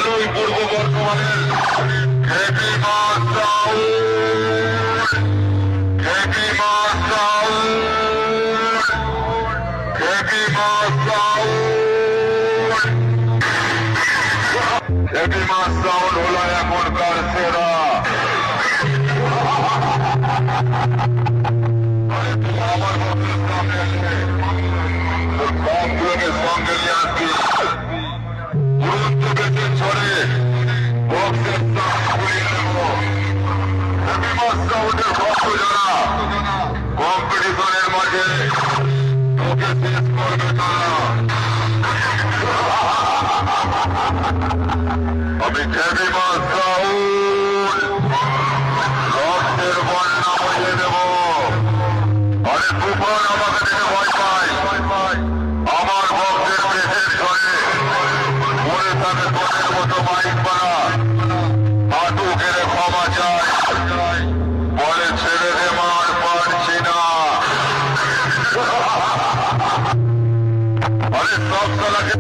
ভালোই পূর্ব বর্ধমানের খেপি মাছ চাউল, খেপি মাছ চাউল, খেপি মাছ চাউল, খেপি মাছ চাউল হলো এখনকার সেরা। আমার বক্সের সামনে এসে সবগুলোকে সঙ্গে নিয়ে আসবি। উড়ন্ত বেঁচে ছড়ে বক্সের সামনে ঘুরিয়ে দেব। হেভি মাছ চাউলের ভক্ত যারা কম্পিটিশনের মাঝে তোকে শেষ করবে তারা। আমি হেভি মাছ চাউল রক্তের বন্যা বইয়ে দেব। আরে তুফান আমাকে দেখে ভয় পায়, আমার ভক্তের পেটের ধরে মনে থাকে তোদের মতো মাইক বানা হাঁটু গেলে ক্ষমা চায়, বলে ছেড়ে দে মার পারছি না। আরে সব সালাকে